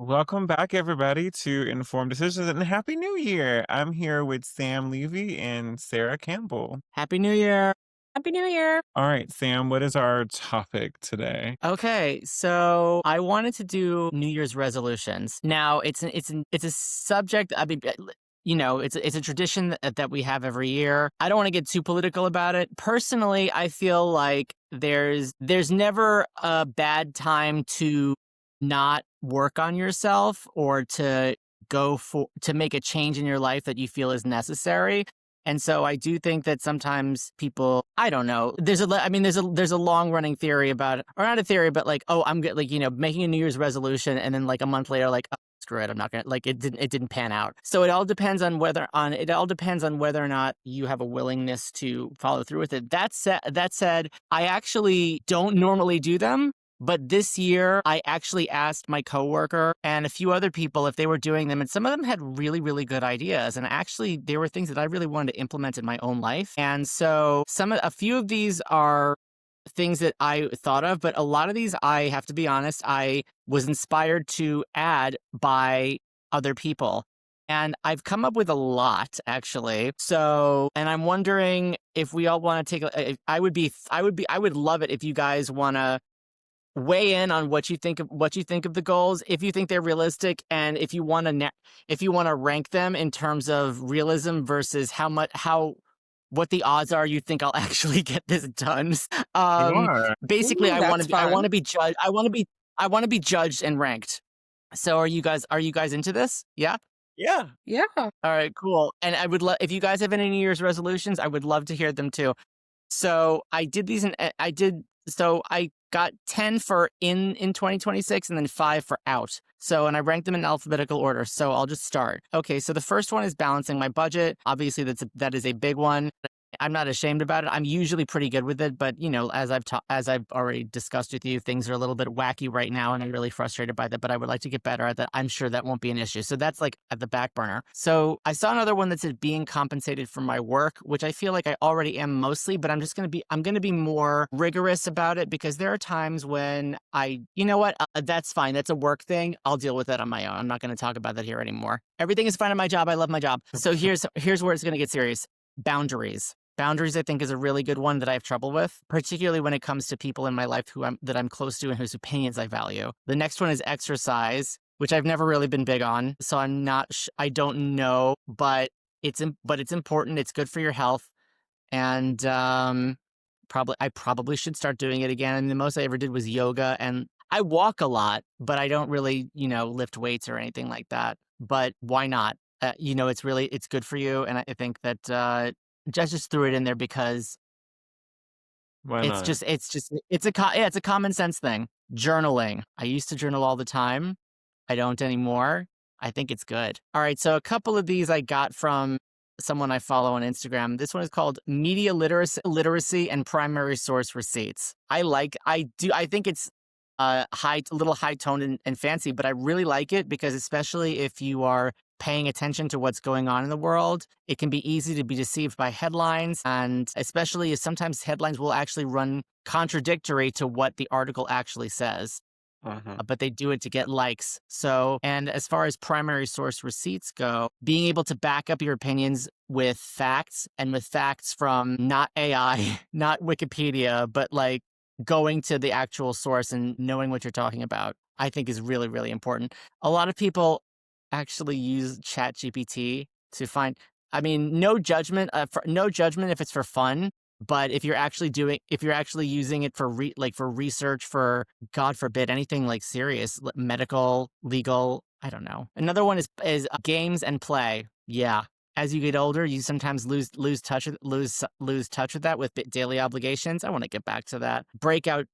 Welcome back, everybody, to Informed Decisions and Happy New Year. I'm here with Sam Levy and Sarah Campbell. Happy New Year. Happy New Year. All right, Sam, what is our topic today? Okay, so I wanted to do New Year's resolutions. Now, it's a subject. I mean, it's a tradition that we have every year. I don't want to get too political about it. Personally, I feel like there's never a bad time to not work on yourself or to to make a change in your life that you feel is necessary. And so I do think that sometimes people, I don't know, there's a long running theory about it, or not a theory, but like, oh, I'm good, like, making a New Year's resolution. And then like a month later, like, oh, screw it. I'm not going to, like, it didn't pan out. So it all depends on whether or not you have a willingness to follow through with it. That said, I actually don't normally do them. But this year, I actually asked my coworker and a few other people if they were doing them, and some of them had really, really good ideas. And actually, they were things that I really wanted to implement in my own life. And so, a few of these are things that I thought of, but a lot of these, I have to be honest, I was inspired to add by other people. And I've come up with a lot, actually. So, and I'm wondering if we all want to take. I would love it if you guys want to weigh in on what you think of the goals, if you think they're realistic, and if you want to rank them in terms of realism versus what the odds are you think I'll actually get this done. Sure. Basically, Ooh, that's I want fun. to be judged. I want to be judged and ranked. So are you guys into this? Yeah. Yeah. Yeah. All right, cool. And I would love if you guys have any New Year's resolutions, I would love to hear them too. So I did these, and so I got 10 for in 2026 and then 5 for out. So, and I ranked them in alphabetical order. So I'll just start. Okay, so the first one is balancing my budget. Obviously, that is a big one. I'm not ashamed about it. I'm usually pretty good with it, but as I've already discussed with you, things are a little bit wacky right now, and I'm really frustrated by that. But I would like to get better at that. I'm sure that won't be an issue. So that's like at the back burner. So I saw another one that said being compensated for my work, which I feel like I already am mostly, but I'm going to be more rigorous about it because there are times when you know what, that's fine. That's a work thing. I'll deal with that on my own. I'm not going to talk about that here anymore. Everything is fine at my job. I love my job. So here's where it's going to get serious. Boundaries. Boundaries, I think, is a really good one that I have trouble with, particularly when it comes to people in my life that I'm close to and whose opinions I value. The next one is exercise, which I've never really been big on. So I don't know, but it's important. It's good for your health. And I probably should start doing it again. And the most I ever did was yoga, and I walk a lot, but I don't really, lift weights or anything like that. But why not? It's good for you. And I think that just threw it in there because Why it's not? just it's a common sense thing. Journaling. I used to journal all the time. I don't anymore. I think it's good. All right, so a couple of these I got from someone I follow on Instagram. This one is called media literacy and primary source receipts. I think it's a little high toned and fancy, but I really like it because especially if you are paying attention to what's going on in the world, it can be easy to be deceived by headlines. And especially if sometimes headlines will actually run contradictory to what the article actually says, Uh-huh. but they do it to get likes. So, and as far as primary source receipts go, being able to back up your opinions with facts and with facts from not AI, not Wikipedia, but like going to the actual source and knowing what you're talking about, I think is really, really important. A lot of people actually use ChatGPT to find, I mean, no judgment, no judgment if it's for fun, but if you're actually using it for for research, for God forbid anything like serious, medical, legal, I don't know. Another one is games and play. Yeah. As you get older, you sometimes lose touch with that with daily obligations. I want to get back to that. Break out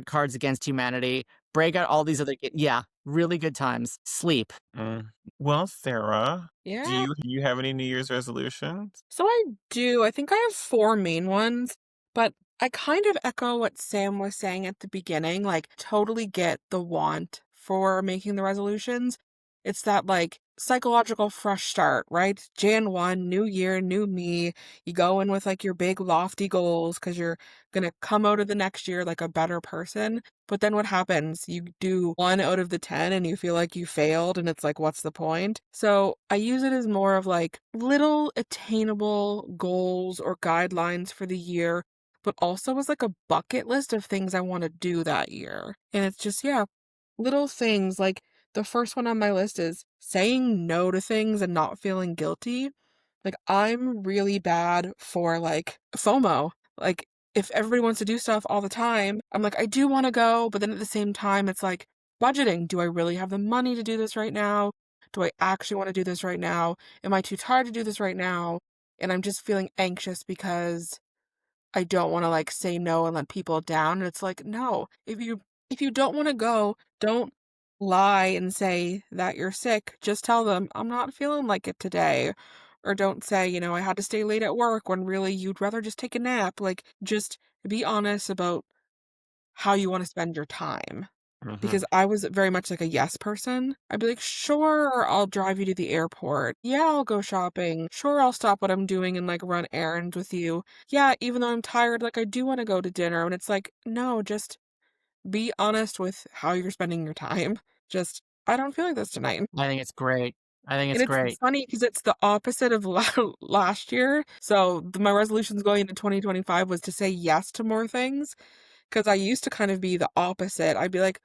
Cards Against Humanity. Break out all these other, yeah, really good times. Sleep. Mm. Well, Sarah, do Yeah. you have any New Year's resolutions? So I do. I think I have four main ones, but I kind of echo what Sam was saying at the beginning. Like, totally get the want for making the resolutions. It's that like psychological fresh start, right? Jan 1, new year, new me. You go in with like your big lofty goals because you're going to come out of the next year like a better person. But then what happens? You do 1 out of the 10 and you feel like you failed, and it's like, what's the point? So I use it as more of like little attainable goals or guidelines for the year, but also as like a bucket list of things I want to do that year. And it's just, yeah, little things like the first one on my list is saying no to things and not feeling guilty. Like, I'm really bad for like FOMO. Like, if everybody wants to do stuff all the time, I'm like, I do want to go, but then at the same time, it's like budgeting. Do I really have the money to do this right now? Do I actually want to do this right now? Am I too tired to do this right now? And I'm just feeling anxious because I don't wanna, like, say no and let people down, and it's like, no, if you don't wanna go, don't lie and say that you're sick, just tell them, "I'm not feeling like it today," or don't say, "I had to stay late at work," when really you'd rather just take a nap, like, just be honest about how you wanna spend your time. Mhm. Because I was very much like a yes person. I'd be like, "Sure, I'll drive you to the airport. Yeah, I'll go shopping. Sure, I'll stop what I'm doing and, like, run errands with you. Yeah, even though I'm tired, like, I do wanna go to dinner." And it's like, "No, just be honest with how you're spending your time. Just, I don't feel like this tonight." I think it's great. I think And it's it's great. funny because it's the opposite of last year. So, my resolutions going into 2025 was to say yes to more things. 'Cause I used to kind of be the opposite. I'd be like,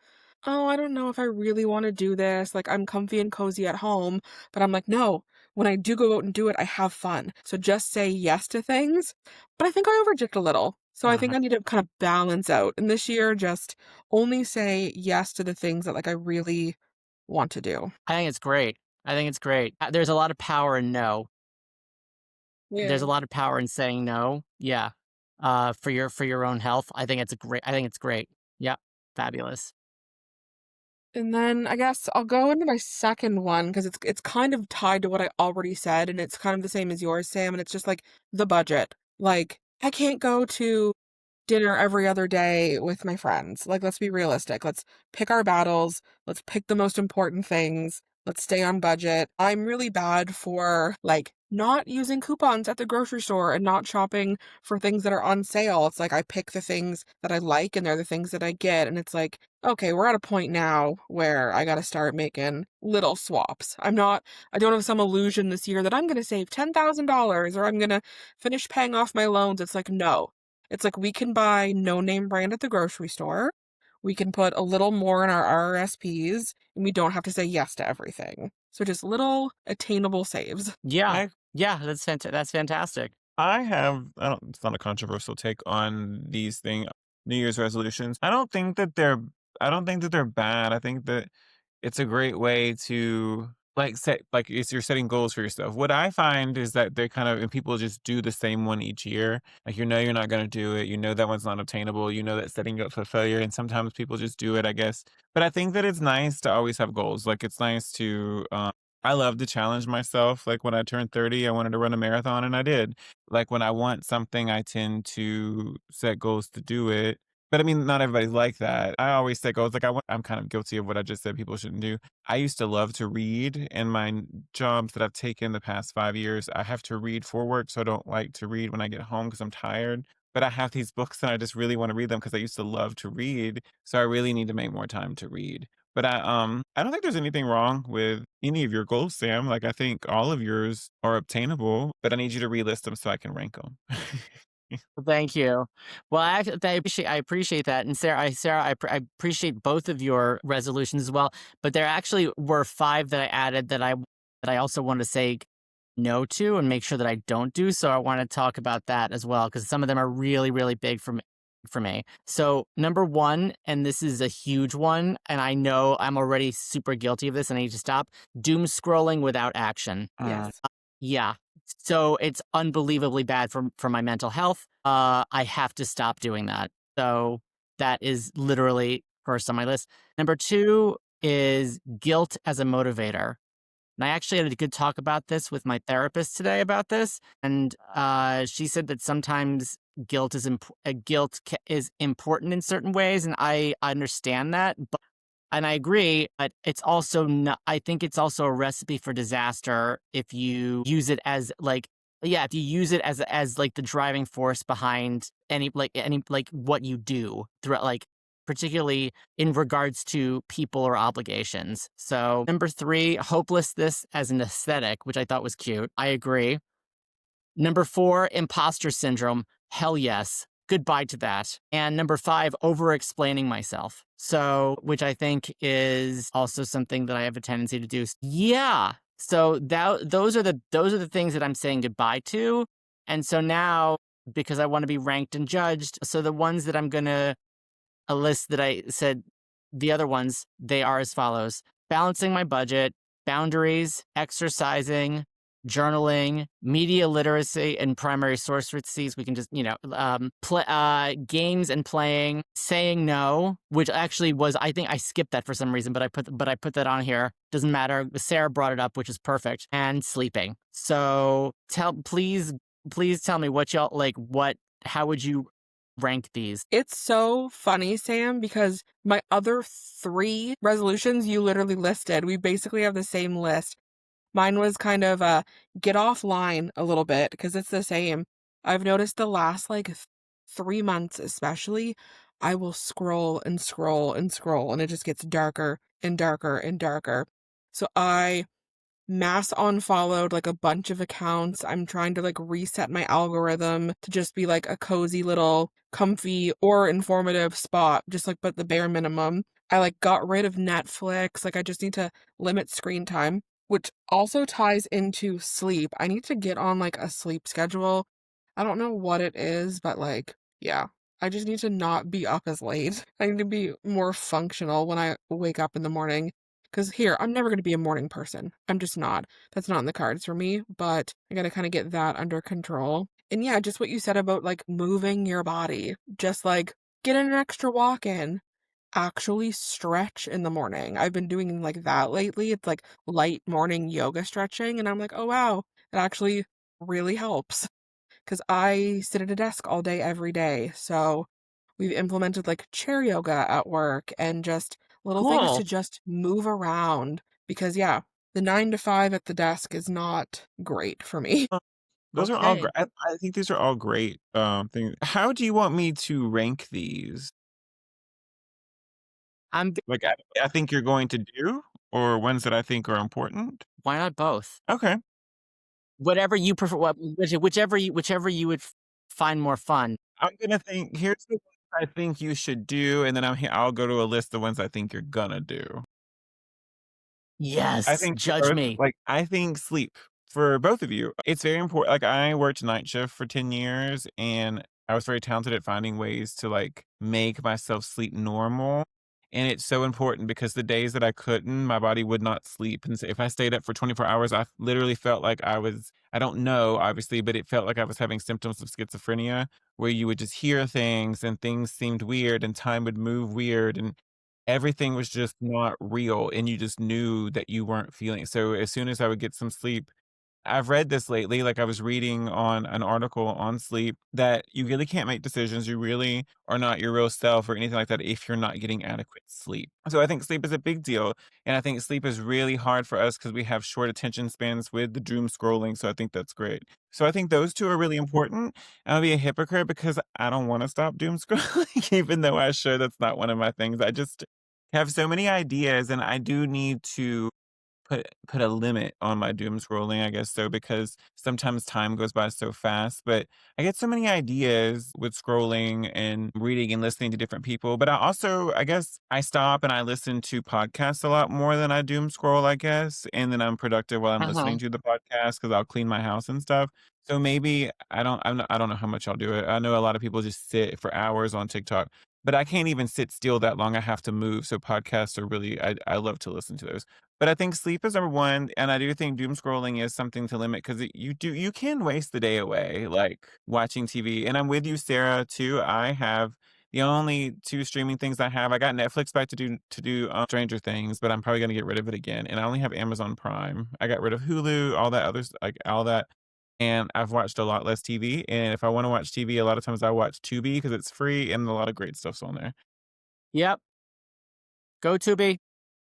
"Oh, I don't know if I really wanna do this, like, I'm comfy and cozy at home," but I'm like, "No, when I do go out and do it, I have fun, so just say yes to things." But I think I overjicked a little, so I think Mhm. I need to kind of balance out, and this year, just only say yes to the things that, like, I really want to do. I think it's great. I think it's great. There's a lot of power in no. There's a Yeah. lot of power in saying no. Yeah. For your own health. I think it's great. Yep. Fabulous. And then I guess I'll go into my second one because it's kind of tied to what I already said, and it's kind of the same as yours, Sam, and it's just like the budget. Like, I can't go to dinner every other day with my friends. Like, let's be realistic. Let's pick our battles. Let's pick the most important things. Let's stay on budget. I'm really bad for like not using coupons at the grocery store and not shopping for things that are on sale. It's like I pick the things that I like and they're the things that I get. And it's like, okay, we're at a point now where I got to start making little swaps. I don't have some illusion this year that I'm going to save $10,000 or I'm going to finish paying off my loans. It's like, no, it's like we can buy no name brand at the grocery store. We can put a little more in our RRSPs, and we don't have to say yes to everything. So just little attainable saves. Yeah. I Yeah. That's fantastic. I don't it's not a controversial take on these New Year's resolutions. I don't think that they're bad. I think that it's a great way to like it's you're setting goals for yourself. What I find is that they're kind of and people just do the same one each year. Like you're not gonna do it. You know that one's not obtainable. You know that's setting you up for failure. And sometimes people just do it, I guess. But I think that it's nice to always have goals. Like it's nice to I love to challenge myself. Like when I turned 30, I wanted to run a marathon and I did. Like when I want something, I tend to set goals to do it. But I mean, not everybody's like that. I always set goals. Like I'm kind of guilty of what I just said people shouldn't do. I used to love to read in my jobs that I've taken the past 5 years. I have to read for work, so I don't like to read when I get home because I'm tired. But I have these books and I just really want to read them because I used to love to read. So I really need to make more time to read. But I don't think there's anything wrong with any of your goals, Sam. Like I think all of yours are obtainable, but I need you to relist them so I can rank them. Well, thank you. Well, I appreciate that, and Sarah, I appreciate both of your resolutions as well. But there actually were 5 that I added that I also want to say no to and make sure that I don't do. So I want to talk about that as well because some of them are really, really big for me. So number one, and this is a huge one, and I know I'm already super guilty of this, and I need to stop. Doom scrolling without action. Yes. Yeah. So it's unbelievably bad for my mental health. I have to stop doing that. So that is literally first on my list. Number 2 is guilt as a motivator. And I actually had a good talk about this with my therapist today about this, and she said that sometimes guilt is important in certain ways, and I understand that. And I agree, but it's also not, I think it's also a recipe for disaster if you use it as like, yeah, if you use it as like the driving force behind any like what you do throughout, like particularly in regards to people or obligations. So number three, hopelessness as an aesthetic, which I thought was cute. I agree. Number four, imposter syndrome. Hell yes. Goodbye to that. And number five, over explaining myself. So, which I think is also something that I have a tendency to do. Yeah. So those are the things that I'm saying goodbye to. And so now, because I want to be ranked and judged, so the ones that I'm gonna a list that I said, the other ones, they are as follows: balancing my budget, boundaries, exercising, journaling, media literacy, and primary source receipts. We can just, games and playing, saying no, which actually was, I think I skipped that for some reason, but I put that on here. Doesn't matter. Sarah brought it up, which is perfect. And sleeping. So please tell me what y'all like. How would you rank these? It's so funny, Sam, because my other 3 resolutions you literally listed, we basically have the same list. Mine was kind of get offline a little bit because it's the same. I've noticed the last like 3 months, especially, I will scroll and scroll and scroll, and it just gets darker and darker and darker. So I mass unfollowed like a bunch of accounts. I'm trying to like reset my algorithm to just be like a cozy little comfy or informative spot, just like but the bare minimum. I like got rid of Netflix. Like I just need to limit screen time, which also ties into sleep. I need to get on like a sleep schedule. I don't know what it is, but like, yeah. I just need to not be up as late. I need to be more functional when I wake up in the morning. Because here, I'm never going to be a morning person. I'm just not. That's not in the cards for me, but I got to kind of get that under control. And yeah, just what you said about like moving your body, just like get an extra walk in, actually stretch in the morning. I've been doing like that lately. It's like light morning yoga stretching, and I'm like, oh wow, it actually really helps because I sit at a desk all day, every day. So we've implemented like chair yoga at work and just little things to Cool. just move around because, yeah, the 9 to 5 at the desk is not great for me. Those are all Okay. great. I think these are all great, things. How do you want me to rank these? I'm Like, I think you're going to do, or ones that I think are important? Why not both? Okay. Whatever you prefer, whichever you would find more fun. I'm gonna think here's the ones I think you should do, and then I'll go to a list of ones I think you're gonna do. I Yes, think for judge both me. like, I think sleep for both of you, it's very important. Like, I worked night shift for 10 years, and I was very talented at finding ways to, like, make myself sleep normal, and it's so important because the days that I couldn't, my body would not sleep, and so if I stayed up for 24 hours, I literally felt like I don't know, obviously, but it felt like I was having symptoms of schizophrenia, where you would just hear things, and things seemed weird, and time would move weird, and everything was just not real, and you just knew that you weren't feeling it. So as soon as I would get some sleep, I've read this lately, like I was reading on an article on sleep that you really can't make decisions. You really are not your real self or anything like that if you're not getting adequate sleep. So I think sleep is a big deal. And I think sleep is really hard for us because we have short attention spans with the doom scrolling. So I think that's great. So I think those two are really important. I'll be a hypocrite because I don't want to stop doom scrolling, even though I sure that's not one of my things. I just have so many ideas and I do need to put a limit on my doom scrolling, I guess so, because sometimes time goes by so fast. But I get so many ideas with scrolling and reading and listening to different people. But I also, I guess, I stop and I listen to podcasts a lot more than I doom scroll, I guess. And then I'm productive while I'm Uh-huh. listening to the podcast because I'll clean my house and stuff. So maybe I don't know how much I'll do it. I know a lot of people just sit for hours on TikTok, but I can't even sit still that long. I have to move. So podcasts are really I love to listen to those. But I think sleep is number 1, and I do think doom scrolling is something to limit because you can waste the day away, like, watching TV, and I'm with you, Sarah, too. I have the only 2 streaming things I have. I got Netflix back Stranger Things, but I'm probably gonna get rid of it again, and I only have Amazon Prime. I got rid of Hulu, all that others like, all that, and I've watched a lot less TV, and if I wanna watch TV, a lot of times I watch Tubi because it's free and a lot of great stuff's on there. Yep. Go Tubi.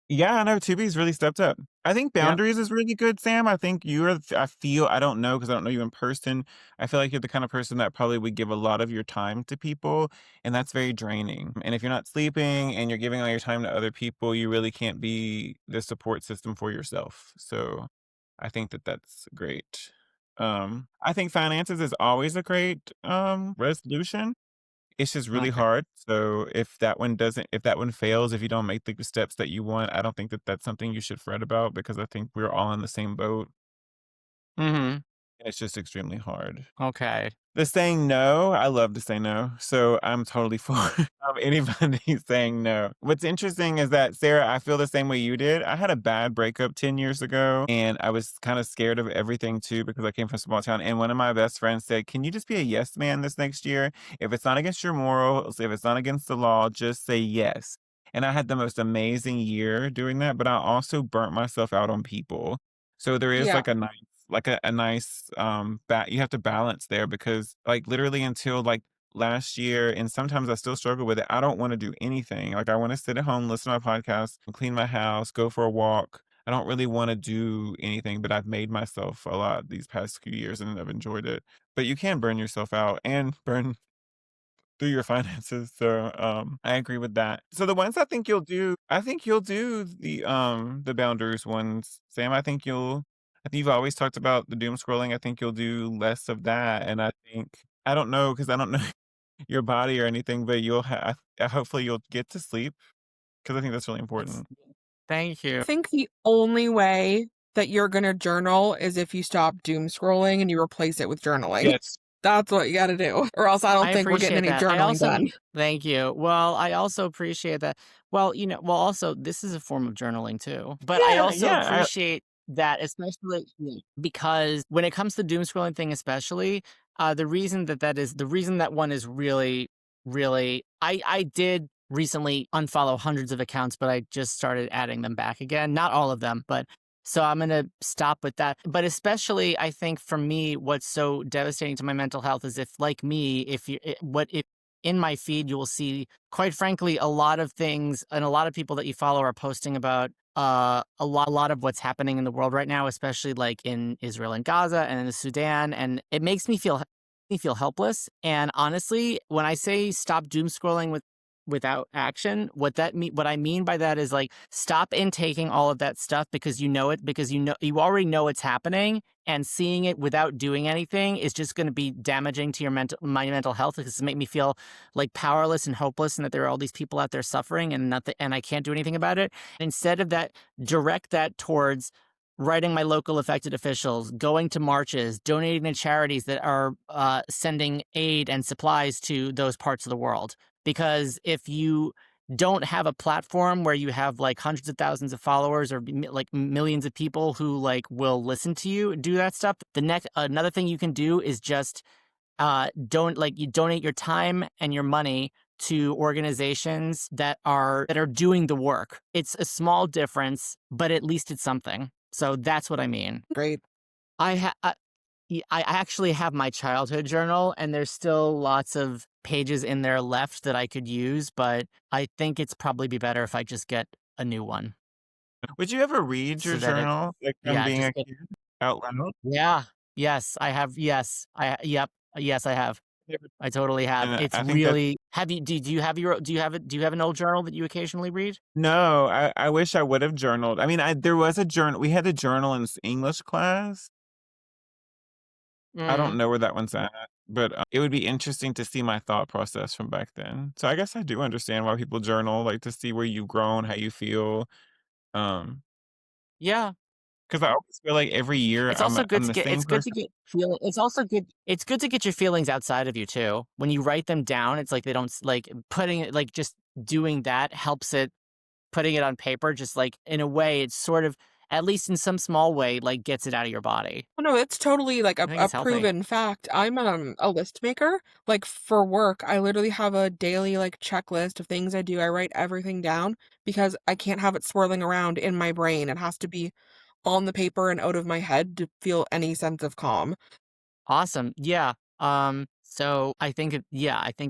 Yeah, I know Tubi's really stepped up. I think Yep. boundaries is really good, Sam. I think you're I feel I don't know because I don't know you in person. I feel like you're the kind of person that probably would give a lot of your time to people, and that's very draining. And if you're not sleeping and you're giving all your time to other people, you really can't be the support system for yourself. So, I think that that's great. I think finances is always a great resolution. It's just really Okay. hard, so if that one fails, if you don't make the steps that you want, I don't think that that's something you should fret about because I think we're all in the same boat, Mhm. and it's just extremely hard. Okay. The saying no, I love to say no, so I'm totally for anybody saying no. What's interesting is that, Sarah, I feel the same way you did. I had a bad breakup 10 years ago, and I was kinda scared of everything too because I came from a small town, and one of my best friends said, "Can you just be a yes man this next year? If it's not against your morals, if it's not against the law, just say yes." And I had the most amazing year doing that, but I also burnt myself out on people. So there is Yeah. like a nice, you have to balance there because, like, literally until, like, last year, and sometimes I still struggle with it, I don't wanna do anything. Like, I wanna sit at home, listen to my podcast, clean my house, go for a walk. I don't really wanna do anything, but I've made myself a lot these past few years, and I've enjoyed it. But you can burn yourself out and burn through your finances, so, I agree with that. So the ones I think you'll do the boundaries ones, Sam. I think you've always talked about the doom scrolling. I think you'll do less of that, and I don't know because I don't know your body or anything, but hopefully you'll get to sleep because I think that's really That's important. Thank you. I think the only way that you're gonna journal is if you stop doom scrolling and you replace it with journaling. Yes. That's what you gotta do, or else I I don't think we're getting appreciate any that. I journaling also done. Thank you. Well, I also appreciate that. Well, also this is a form of journaling too. But I Yeah, also yeah, appreciate that, especially because when it comes to doom scrolling thing, especially, the reason that one is really, really, I did recently unfollow hundreds of accounts, but I just started adding them back again. Not all of them, but so I'm gonna stop with that. But especially, I think for me, what's so devastating to my mental health is if, like me, if you what if in my feed you will see, quite frankly, a lot of things and a lot of people that you follow are posting about a lot of what's happening in the world right now, especially like in Israel and Gaza and in the Sudan, and it makes me feel helpless. And honestly, when I say stop doom scrolling without action, what I mean by that is like stop intaking all of that stuff because you know it, because you already know it's happening, and seeing it without doing anything is just going to be damaging to my mental health because it make me feel like powerless and hopeless, and that there are all these people out there suffering and nothing, and I can't do anything about it. Instead of that, direct that towards writing my local elected officials, going to marches, donating to charities that are sending aid and supplies to those parts of the world. Because if you don't have a platform where you have like hundreds of thousands of followers or like millions of people who like will listen to you do that stuff, the next another thing you can do is just don't like you donate your time and your money to organizations that are doing the work. It's a small difference, but at least it's something. So that's what I mean. Great. I ha- I, I actually have my childhood journal, and there's still lots of pages in there left that I could use, but I think it's probably be better if I just get a new one Would you ever read your so that it, journal, like, from yeah, being just a kid out loud? yeah, yes, I have, yes, yep, yes, I have. I totally have. And It's I think that really have you do you have your do you have an old journal that you occasionally read? No, I wish I would have journaled. I mean, I there was a journal we had a journal in English class. I Mm. don't know where that one's at, but, it would be interesting to see my thought process from back then. So I guess I do understand why people journal, like, to see where you've grown, how you feel, um, Yeah. 'cause I always feel like every year It's also good I'm to the get same person. it's good to get your feelings outside of you too. When you write them down, it's like they don't like putting it like just doing that helps it putting it on paper just like in a way it's sort of, at least in some small way, like gets it out of your body. Oh, no, it's totally, like, I think a it's healthy. proven fact. I'm, a list maker. Like, for work, I literally have a daily, like, checklist of things I do. I write everything down because I can't have it swirling around in my brain. It has to be on the paper and out of my head to feel any sense of calm. Awesome. Yeah. So I think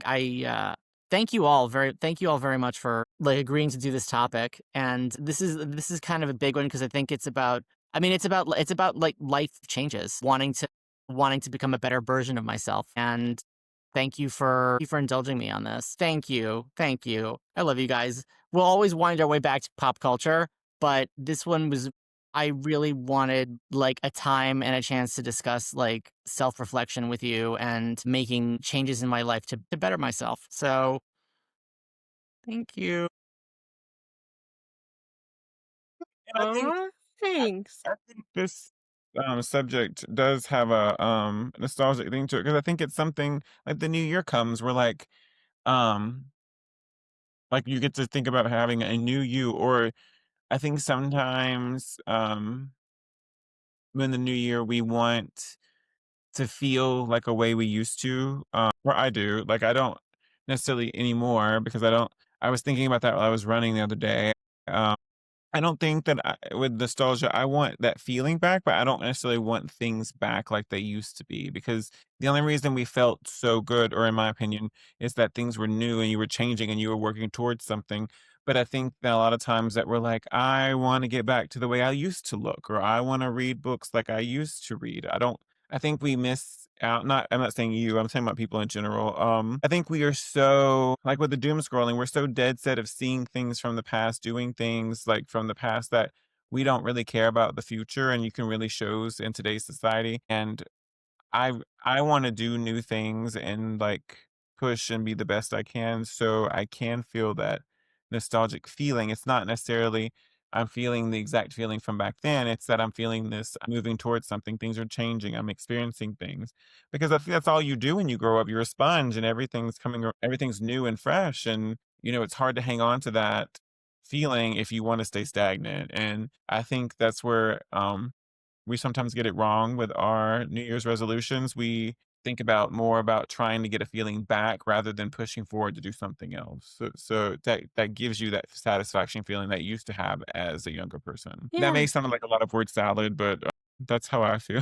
I thank you all very much for like agreeing to do this topic. And this is kind of a big one because I think it's about I mean it's about like life changes, wanting to become a better version of myself. And thank you for indulging me on this. Thank you. Thank you. I love you guys. We'll always wind our way back to pop culture, but this one was I really wanted like a time and a chance to discuss like self-reflection with you and making changes in my life to better myself. So thank you. And Aw, I thanks. I think this, subject does have a, nostalgic thing to it because I think it's something like the new year comes, we're um, like, you get to think about having a new you, or I think sometimes, when the new year, we want to feel like a way we used to, or I do, like, I don't necessarily anymore because I was thinking about that while I was running the other day. um I don't think that with nostalgia, I want that feeling back, but I don't necessarily want things back like they used to be because the only reason we felt so good, or in my opinion, is that things were new and you were changing and you were working towards something. But I think that a lot of times that we're like, I want to get back to the way I used to look, or I want to read books like I used to read. I think we miss out. I'm not saying you, I'm talking about people in general. I think we are so, like with the doom scrolling, we're so dead set of seeing things from the past, doing things like from the past that we don't really care about the future. And you can really shows in today's society. And I wanna do new things and, like, push and be the best I can so I can feel that nostalgic feeling. It's not necessarily I'm feeling the exact feeling from back then, it's that I'm feeling this, I'm moving towards something, things are changing, I'm experiencing things. Because I think that's all you do when you grow up, you're a sponge and everything's new and fresh, and, it's hard to hang on to that feeling if you wanna stay stagnant. And I think that's where, we sometimes get it wrong with our New Year's resolutions. We think about more about trying to get a feeling back rather than pushing forward to do something else. So that gives you that satisfaction feeling that you used to have as a younger person. That Yeah. may sound like a lot of word salad, but that's how I feel.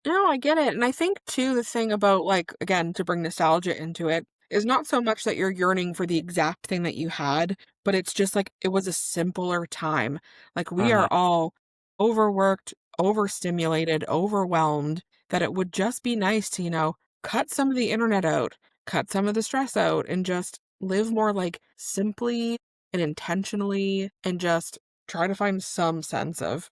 No, I get it, and I think too the thing about, like, again, to bring nostalgia into it, is not so much that you're yearning for the exact thing that you had, but it's just like it was a simpler time. Like, we Mhm. are all overworked, overstimulated, overwhelmed, that it would just be nice to, cut some of the internet out, cut some of the stress out, and just live more, like, simply and intentionally, and just try to find some sense of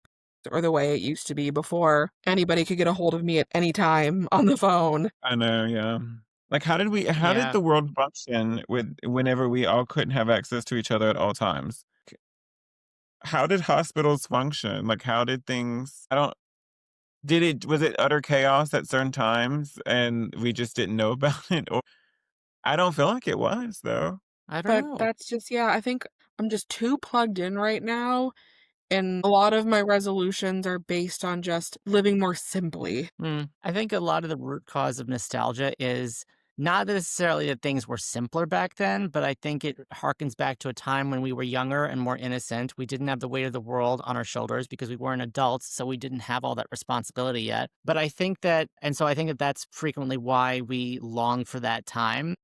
or the way it used to be before anybody could get a hold of me at any time on the phone. I know, yeah. Like how did Yeah. the world function with whenever we all couldn't have access to each other at all times? How did hospitals function? Like how did things I don't was it utter chaos at certain times and we just didn't know about it? Or I don't feel like it was though. I don't But know. that's just yeah, I think I'm just too plugged in right now, and a lot of my resolutions are based on just living more simply. I think a lot of the root cause of nostalgia is not necessarily that things were simpler back then, but I think it harkens back to a time when we were younger and more innocent. We didn't have the weight of the world on our shoulders because we weren't adults, so we didn't have all that responsibility yet. But I think that, and so I think that that's frequently why we long for that time.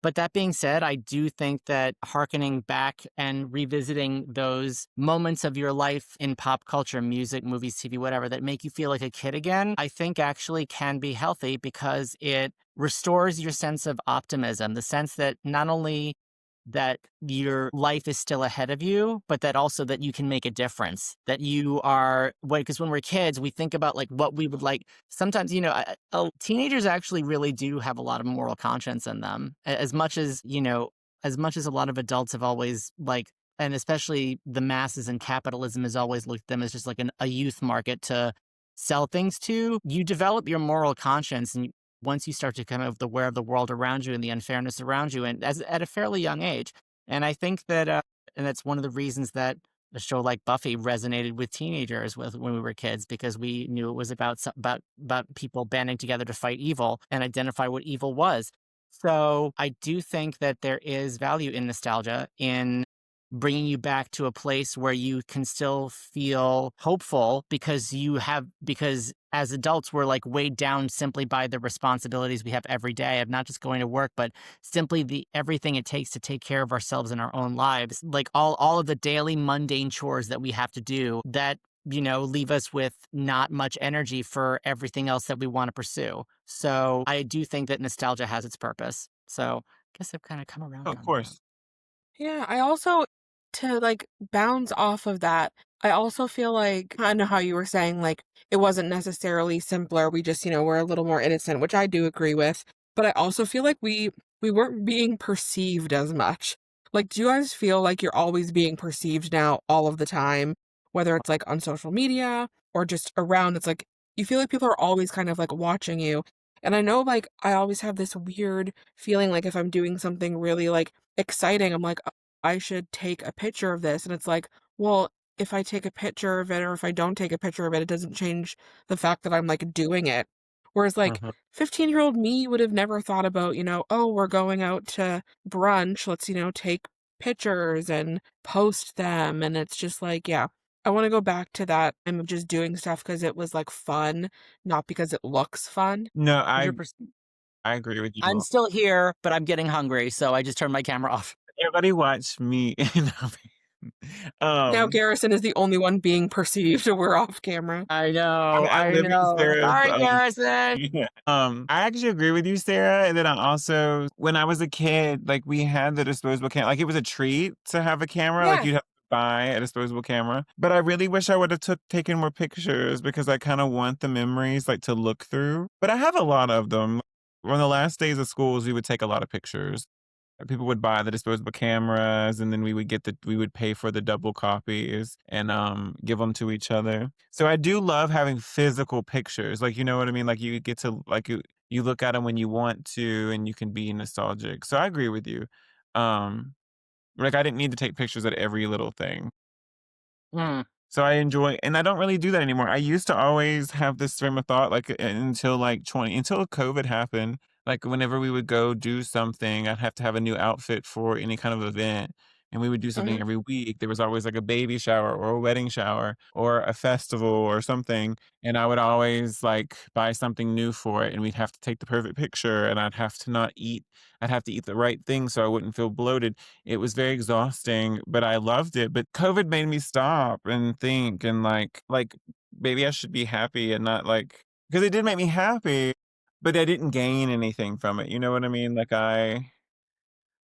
But that being said, I do think that harkening back and revisiting those moments of your life in pop culture, music, movies, TV, whatever, that make you feel like a kid again, I think actually can be healthy because it restores your sense of optimism, the sense that not only that your life is still ahead of you, but that also that you can make a difference, that you are, because when we're kids, we think about like what we would like. Sometimes, teenagers actually really do have a lot of moral conscience in them, as much as, as much as a lot of adults have always like, and especially the masses and capitalism has always looked at them as just like a youth market to sell things to. You develop your moral conscience and once you start to come out aware of the world around you and the unfairness around you, and as at a fairly young age. And I think that, and that's one of the reasons that a show like Buffy resonated with teenagers with when we were kids because we knew it was about about people banding together to fight evil and identify what evil was. So I do think that there is value in nostalgia in bringing you back to a place where you can still feel hopeful because as adults we're like weighed down simply by the responsibilities we have every day of not just going to work, but simply the everything it takes to take care of ourselves in our own lives, like all of the daily mundane chores that we have to do that leave us with not much energy for everything else that we want to pursue. So I do think that nostalgia has its purpose. So I guess I've kind of come Oh, around of on that. course. Yeah, I also to, like, bounce off of that, I also feel like I know how you were saying, like, it wasn't necessarily simpler, we just, were a little more innocent, which I do agree with, but I also feel like we weren't being perceived as much. Like, do you guys feel like you're always being perceived now all of the time, whether it's, like, on social media or just around, it's like you feel like people are always kind of, like, watching you, and I know, like, I always have this weird feeling like if I'm doing something really, like, exciting, I'm like, I should take a picture of this. And it's like, well, if I take a picture of it or if I don't take a picture of it, it doesn't change the fact that I'm like doing it. Whereas like Mhm. 15-year-old me would have never thought about, oh, we're going out to brunch. Let's, take pictures and post them. And it's just like, yeah, I want to go back to that. I'm just doing stuff because it was like fun, not because it looks fun. No, I 100%. I agree with I'm you. still here, but I'm getting hungry, so I just turned my camera off. Everybody watch me. Now um, Garrison is the only one being perceived. We're off camera. I know, I I live in know. Sarah's, Sorry, Garrison. yeah. I actually agree with you, Sarah, and then I also when I was a kid, like, we had the disposable camera like, it was a treat to have a camera, like, Yeah. you'd have to buy a disposable camera, but I really wish I would've taken more pictures because I kinda want the memories, like, to look through, but I have a lot of them. On the last days of schools, we would take a lot of pictures. People would buy the disposable cameras, and then we would pay for the double copies and, give them to each other. So I do love having physical pictures, like, you know what I mean? Like, you get to like, you look at them when you want to, and you can be nostalgic. So I agree with you. Um, like, I didn't need to take pictures at every little thing. Mm, So I enjoy and I don't really do that anymore. I used to always have this stream of thought, like, until, like, 20 until COVID happened, like, whenever we would go do something, I'd have to have a new outfit for any kind of event, and we would do something Mhm. every week. There was always, like, a baby shower or a wedding shower or a festival or something, and I would always, like, buy something new for it, and we'd have to take the perfect picture, and I'd have to eat the right thing so I wouldn't feel bloated. It was very exhausting, but I loved it, but COVID made me stop and think and, like, maybe I should be happy and not, like because it did make me happy, but I didn't gain anything from it, you know what I mean? Like, I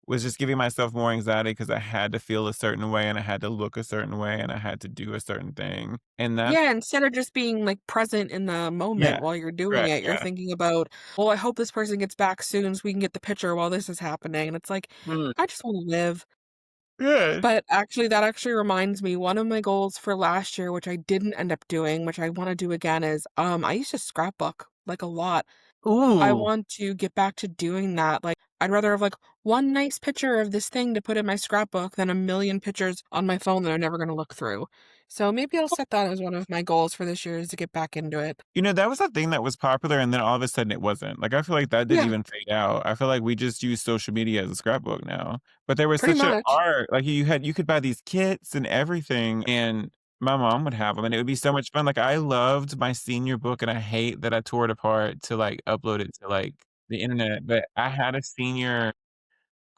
was just giving myself more anxiety because I had to feel a certain way, and I had to look a certain way, and I had to do a certain thing, and that Yeah, instead of just being, like, present in the moment yeah, while you're doing correct, it, you're yeah. thinking about, "Well, I hope this person gets back soon so we can get the picture while this is happening," and it's like, mm. I just wanna live. Good. But actually, that actually reminds me, one of my goals for last year, which I didn't end up doing, which I wanna do again, is, I used to scrapbook, like, a lot. I Ooh. want to get back to doing that, like, I'd rather have, like, one nice picture of this thing to put in my scrapbook than a million pictures on my phone that I'm never gonna look through. So maybe I'll set that as one of my goals for this year is to get back into it. You know, that was a thing that was popular, and then all of a sudden it wasn't. Like, I feel like that didn't Yeah, even fade out. I feel like we just use social media as a scrapbook now. But there was pretty such an much. art. Like, you could buy these kits and everything, and my mom would have them, and it would be so much fun. Like, I loved my senior book, and I hate that I tore it apart to, like, upload it to, like, the internet, but I had a senior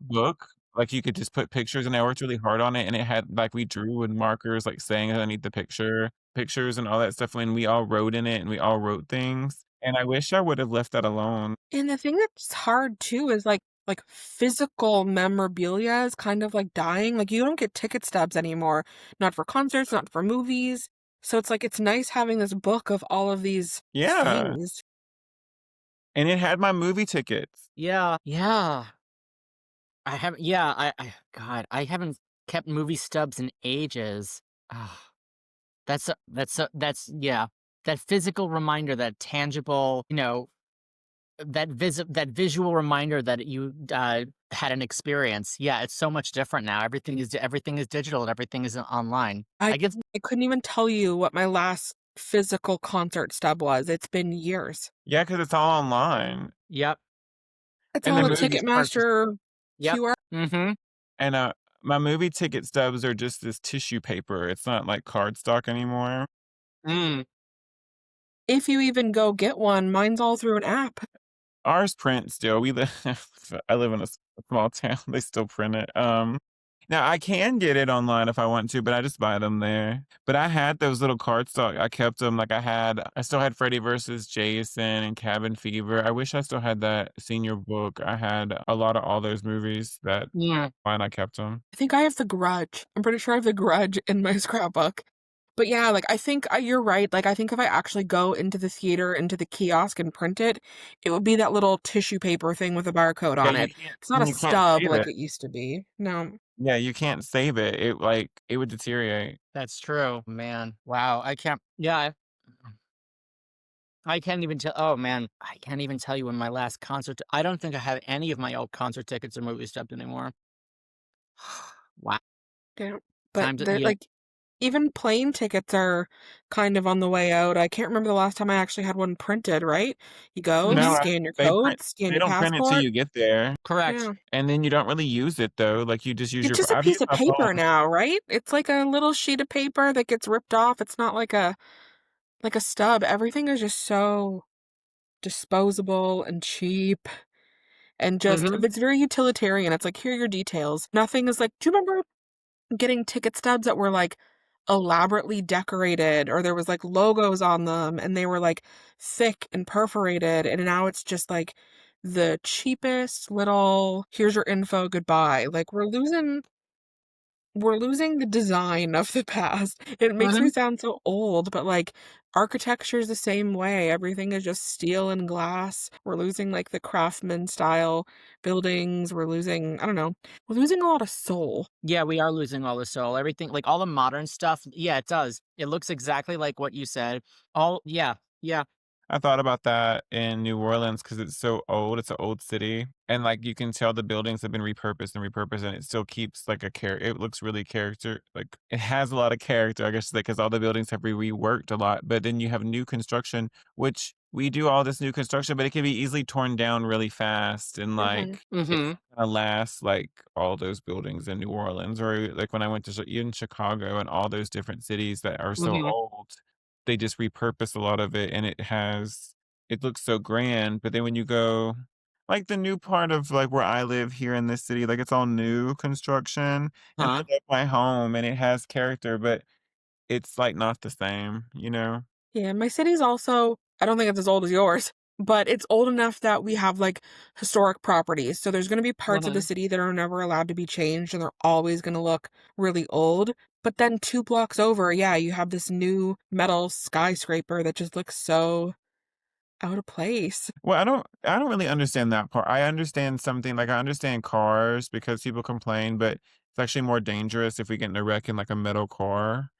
book, like, you could just put pictures, and I worked really hard on it, and it had like, we drew with markers, like, saying underneath the pictures and all that stuff, and we all wrote in it, and we all wrote things, and I wish I would've left that alone. And the thing that's hard too is like physical memorabilia is kind of like dying. Like you don't get ticket stubs anymore, not for concerts, not for movies. So it's like it's nice having this book of all of these Yeah, things. and it had my movie tickets. Yeah, yeah. I haven't yeah, God, I haven't kept movie stubs in ages. Ah, that's yeah. That physical reminder, that tangible, that visual reminder that you, had an experience. Yeah, it's so much different now. Everything is digital and everything is online. I I guess I couldn't even tell you what my last physical concert stub was. It's been years. Yeah, because it's all online, Yep, It's and all the a everything movies is purchased. Ticketmaster Yep. QR. Mhm. and, My movie ticket stubs are just this tissue paper, it's not like cardstock anymore. Mm. If you even go get one, mine's all through an app. Ours print still, we live I live in a small town, they still print it, now I can get it online if I want to, but I just buy them there. But I had those little cardstock, I kept them. Like, I still had Freddy versus Jason and Cabin Fever. I wish I still had that senior book. I had a lot of all those movies that Yeah. fine, I kept them. I think I have The Grudge. I'm pretty sure I have The Grudge in my scrapbook. But yeah, like I think you're right. Like I think if I actually go into the theater, into the kiosk and print it, it would be that little tissue paper thing with a barcode Yeah, on you it. can't It's not a you can't stub save like it. it used to be. No. Yeah, you can't save it. It would deteriorate. That's true, man. Wow, I can't. Yeah, I can't even tell. Oh man, I can't even tell you when my last concert. I don't think I have any of my old concert tickets or movie stuff anymore. Wow, Yeah. But time to they're yeah. like even plane tickets are kind of on the way out. I can't remember the last time I actually had one printed, right? You go, Hmm. No, scan your code, scan they your don't print it till passport. you get there, Correct. Yeah. and then you don't really use it though. Like, you just use It's your just a I've piece used of my phone. paper now, right? It's like a little sheet of paper that gets ripped off. It's not like a stub. Everything is just so disposable and cheap and just Hmm. it's very utilitarian. It's like, here are your details. Nothing is like, do you remember getting ticket stubs that were like elaborately decorated or there was like logos on them and they were like thick and perforated and now it's just like the cheapest little here's your info, goodbye. Like we're losing the design of the past. It makes me Hmm. sound so old, but like architecture is the same way. Everything is just steel and glass. We're losing like the craftsman style buildings. We're losing, I don't know, we're losing a lot of soul. Yeah, we are losing all the soul. Everything, like all the modern stuff. Yeah, it does. It looks exactly like what you said. All yeah, yeah. I thought about that in New Orleans because it's so old. It's an old city, and, like, you can tell the buildings have been repurposed and repurposed, and it still keeps, like, a character. It looks really character like, it has a lot of character, I guess, because all the buildings have been reworked a lot, but then you have new construction, which we do all this new construction, but it can be easily torn down really fast, and, Hmm. like, it's Hmm. not gonna last like all those buildings in New Orleans or, like, when I went to even Chicago and all those different cities that are so Hmm. old, they just repurpose a lot of it, and it looks so grand, but then when you go like, the new part of, like, where I live here in this city, like, it's all new construction, and I Huh? love my home, and it has character, but it's, like, not the same, you know? Yeah, my city's also, I don't think it's as old as yours, but it's old enough that we have like historic properties. So there's going to be parts of the Hmm. city that are never allowed to be changed and they're always going to look really old. But then 2 blocks over, yeah, you have this new metal skyscraper that just looks so out of place. Well, I don't really understand that part. I understand something like, I understand cars because people complain, but it's actually more dangerous if we get in a wreck in, like, a metal car,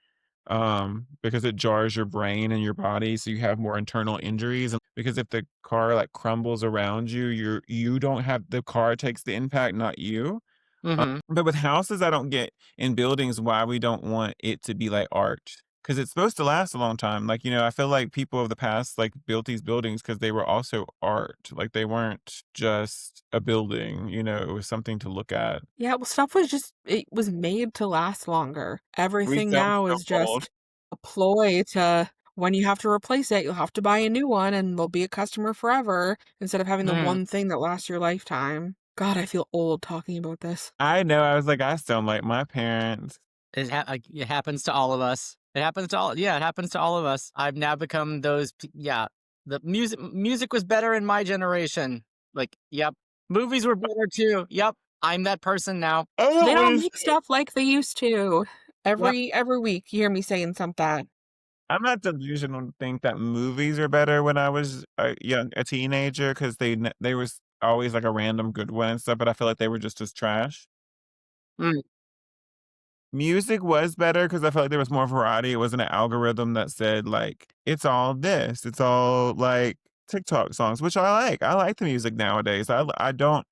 because it jars your brain and your body, so you have more internal injuries, and because if the car, like, crumbles around you, you don't have the car takes the impact, not you. Hmm. But with houses, I don't get in buildings why we don't want it to be like art, because it's supposed to last a long time. Like, I feel like people of the past, like, built these buildings because they were also art. Like, they weren't just a building, it was something to look at. Yeah, well, stuff was just, it was made to last longer. We Everything sound now so is old. just a ploy to, when you have to replace it, you'll have to buy a new one and they'll be a customer forever instead of having the Mm. one thing that lasts your lifetime. God, I feel old talking about this. I know, I was like, I sound like my parents. Like, it happens to all of us. It happens to all. Yeah, it happens to all of us. I've now become those. Yeah, the music was better in my generation. Like, yep, movies were better too. Yep, I'm that person now. I don't They don't wanna make stuff like they used to. Yep. Every week you hear me saying something. I'm not delusional to think that movies are better when I was a teenager, because they was always, like, a random good one and stuff, but I feel like they were just as trash. Mm. Music was better because I felt like there was more variety. It wasn't an algorithm that said, like, "It's all this." It's all, like, TikTok songs, which I like. I like the music nowadays. I don't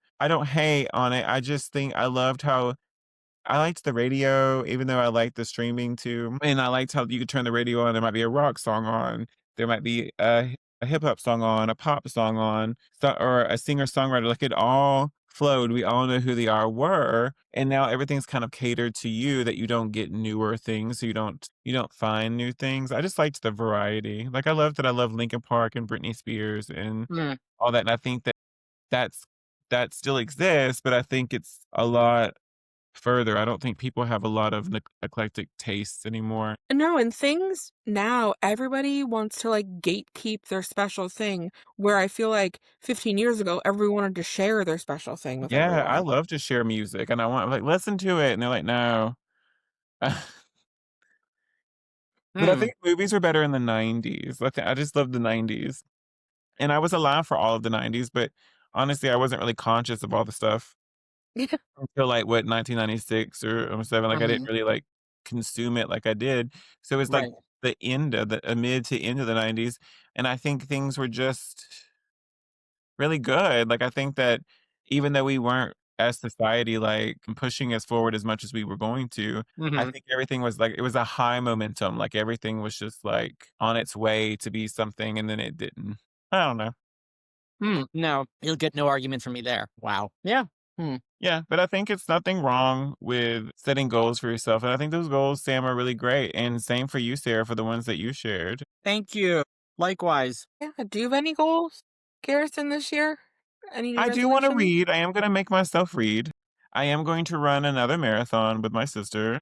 hate on it. I just think I loved how I liked the radio, even though I liked the streaming too, and I liked how you could turn the radio on, there might be a rock song on, there might be a hip hop song on, a pop song on, or a singer-songwriter, like, it all flowed. We all know who they are were, and now everything's kind of catered to you that you don't get newer things, so you don't find new things. I just liked the variety. Like, I love Linkin Park and Britney Spears and Mm. all that, and I think that that's that still exists, but I think it's a lot further. I don't think people have a lot of eclectic tastes anymore. No, and things now, everybody wants to, like, gatekeep their special thing, where I feel like 15 years ago, everyone wanted to share their special thing with Yeah, I everyone. love to share music, and I want like, "Listen to it," and they're like, "No." But I Mm. think movies were better in the '90s. I just love the '90s, and I was alive for all of the '90s, but honestly, I wasn't really conscious of all the stuff until, like, what, 1996 or '07, like, I didn't Mhm. really, like, consume it like I did. So it's, like, Right. the mid to end of the '90s, and I think things were just really good. Like, I think that even though we weren't, as society, like, pushing us forward as much as we were going to, I Mhm. think everything was, like, it was a high momentum, like, everything was just, like, on its way to be something, and then it didn't. I don't know. No, you'll get no argument from me there. Wow. Yeah. Hmm. Yeah, but I think it's nothing wrong with setting goals for yourself, and I think those goals, Sam, are really great, and same for you, Sarah, for the ones that you shared. Thank you. Likewise. Yeah, do you have any goals, Garrison, this year? Any new I do wanna resolutions? read, I am gonna make myself read. I am going to run another marathon with my sister.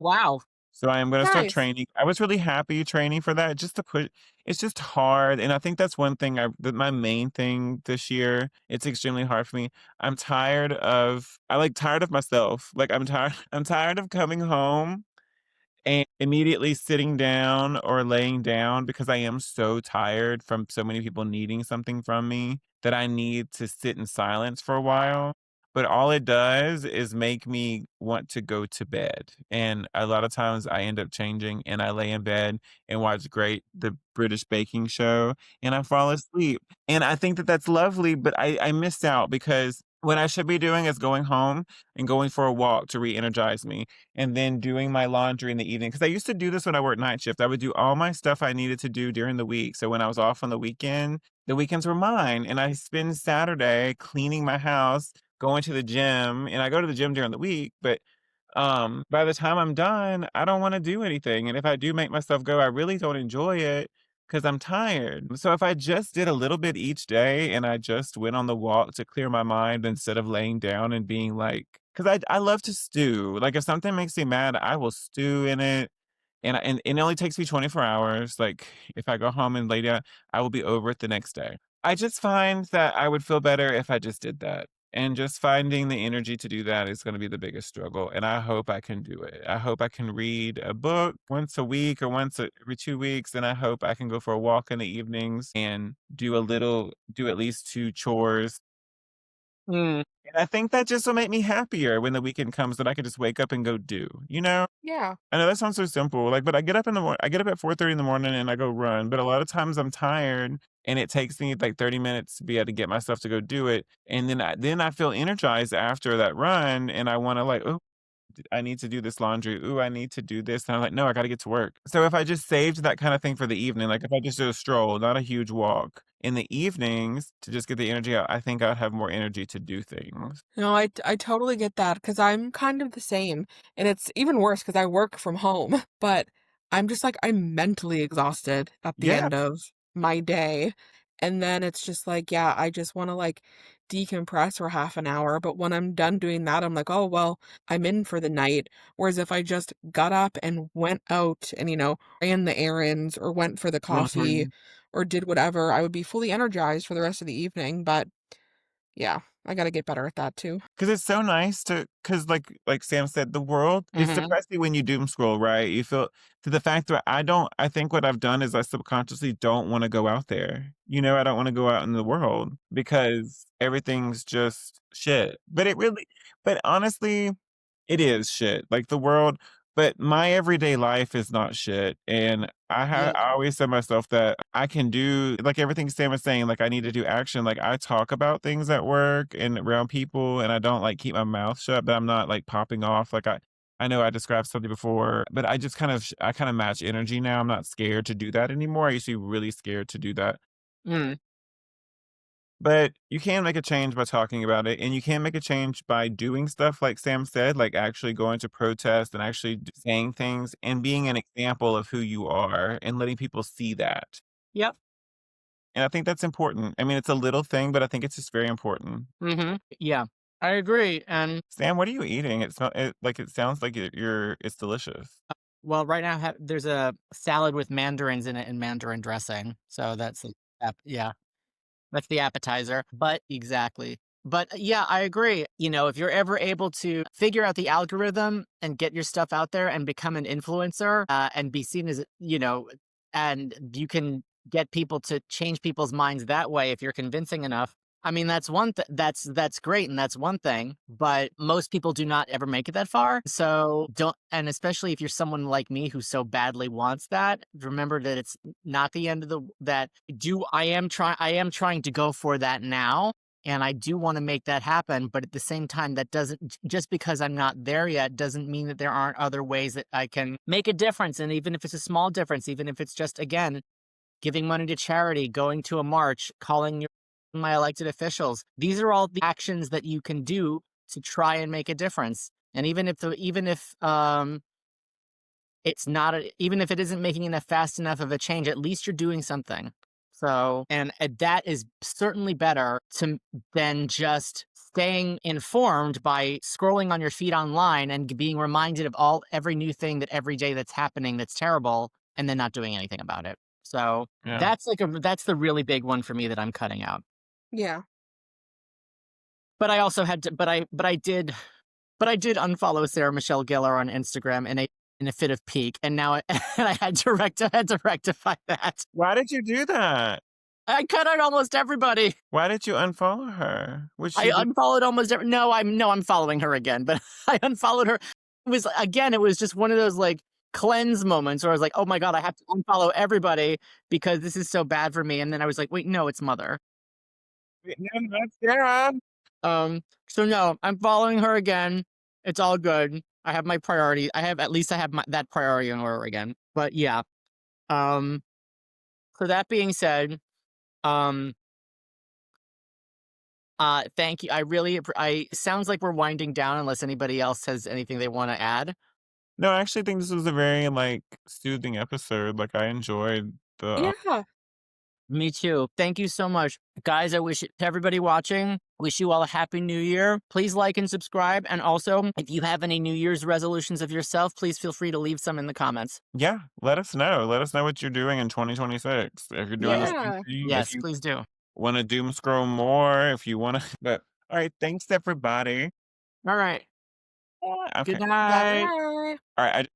Wow. So I am gonna start Nice. training. I was really happy training for that just to put it's just hard, and I think that's one thing my main thing this year, it's extremely hard for me. Tired of myself. Like, I'm tired of coming home and immediately sitting down or laying down because I am so tired from so many people needing something from me that I need to sit in silence for a while. But all it does is make me want to go to bed. And a lot of times I end up changing and I lay in bed and watch the British baking show, and I fall asleep. And I think that that's lovely, but I miss out because what I should be doing is going home and going for a walk to re energize me and then doing my laundry in the evening. Because I used to do this when I worked night shift. I would do all my stuff I needed to do during the week. So when I was off on the weekends were mine. And I spend Saturday cleaning my house, going to the gym, and I go to the gym during the week, but by the time I'm done, I don't want to do anything. And if I do make myself go, I really don't enjoy it because I'm tired. So if I just did a little bit each day and I just went on the walk to clear my mind instead of laying down and being like, because I love to stew. Like if something makes me mad, I will stew in it. And it only takes me 24 hours. Like if I go home and lay down, I will be over it the next day. I just find that I would feel better if I just did that. And just finding the energy to do that is going to be the biggest struggle. And I hope I can do it. I hope I can read a book once a week or every 2 weeks. And I hope I can go for a walk in the evenings and do at least two chores. Mm. And I think that just will make me happier when the weekend comes that I can just wake up and go do, you know? Yeah. I know that sounds so simple, like, but I get up at 4:30 in the morning and I go run, but a lot of times I'm tired and it takes me like 30 minutes to be able to get myself to go do it, and then I feel energized after that run and I wanna like, "Oh, I need to do this laundry. Ooh, I need to do this," and I'm like, "No, I gotta get to work." So if I just saved that kinda thing for the evening, like if I just did a stroll, not a huge walk, in the evenings to just get the energy out, I think I'd have more energy to do things. No, I totally get that because 'cause I'm kind of the same, and it's even worse because I work from home, but I'm just, like, I'm mentally exhausted at the Yeah. end of my day, and then it's just like, yeah, I just wanna, like, decompress for half an hour, but when I'm done doing that, I'm like, "Oh, well, I'm in for the night," whereas if I just got up and went out and, ran the errands or went for the coffee Mhm. or did whatever, I would be fully energized for the rest of the evening, but yeah, I gotta get better at that too. 'Cause it's so nice cause like Sam said, the world it's Mhm. depressing when you doom scroll, right? You feel to the fact that I think what I've done is I subconsciously don't wanna go out there. You know, I don't wanna go out in the world because everything's just shit. But honestly, it is shit, like, the world but my everyday life is not shit, and Mm. I always tell myself that I can do like, everything Sam was saying, like, I need to do action, like, I talk about things at work and around people, and I don't, like, keep my mouth shut, but I'm not, like, popping off, like, I know I described something before, but I kinda match energy now, I'm not scared to do that anymore, I used to be really scared to do that. Mm. But you can make a change by talking about it, and you can make a change by doing stuff like Sam said, like actually going to protest and actually saying things and being an example of who you are and letting people see that. Yep. And I think that's important. I mean, it's a little thing, but I think it's just very important. Yeah, I agree. And Sam, what are you eating? It sounds like it's delicious. well, right now there's a salad with mandarins in it and mandarin dressing. So that's yeah. That's the appetizer, but exactly. But yeah, I agree. If you're ever able to figure out the algorithm and get your stuff out there and become an influencer, and be seen as, and you can get people to change people's minds that way if you're convincing enough. I mean, that's that's great, and that's one thing. But most people do not ever make it that far. So don't, and especially if you're someone like me who so badly wants that, remember that it's not the end of the that do I am trying to go for that now, and I do want to make that happen, but at the same time that doesn't just because I'm not there yet doesn't mean that there aren't other ways that I can make a difference. And even if it's a small difference, even if it's just, again, giving money to charity, going to a march, calling my elected officials, these are all the actions that you can do to try and make a difference. And even if it's not even if it isn't making enough fast enough of a change, at least you're doing something. So, and that is certainly better than just staying informed by scrolling on your feed online and being reminded of every new thing that every day that's happening that's terrible, and then not doing anything about it. So Yeah. that's the really big one for me that I'm cutting out. Yeah. But I also had to, but I did unfollow Sarah Michelle Gellar on Instagram in a fit of pique, and now and I had to rectify that. Why did you do that? I cut out almost everybody. Why did you unfollow her? Would I she be unfollowed almost every. No, I'm following her again, but I unfollowed her. It was just one of those like cleanse moments where I was like, oh my god, I have to unfollow everybody because this is so bad for me. And then I was like, wait, no, it's Mother. No, not Sarah. So no, I'm following her again. It's all good. I have my priority. I have that priority in order again. But yeah. Um. So that being said, um, thank you. I really. I sounds like we're winding down. Unless anybody else has anything they want to add. No, I actually think this was a very, like, soothing episode, like, I enjoyed the Yeah. Me too. Thank you so much. Guys, I wish to everybody watching, wish you all a happy new year. Please like and subscribe. And also, if you have any New Year's resolutions of yourself, please feel free to leave some in the comments. Yeah, let us know. Let us know what you're doing in 2026. If you're doing the same Yeah. thing, if Yes, you please do. wanna doom scroll more, if you wanna but, alright, thanks everybody. All right. Okay. Good night. Bye-bye. Alright, I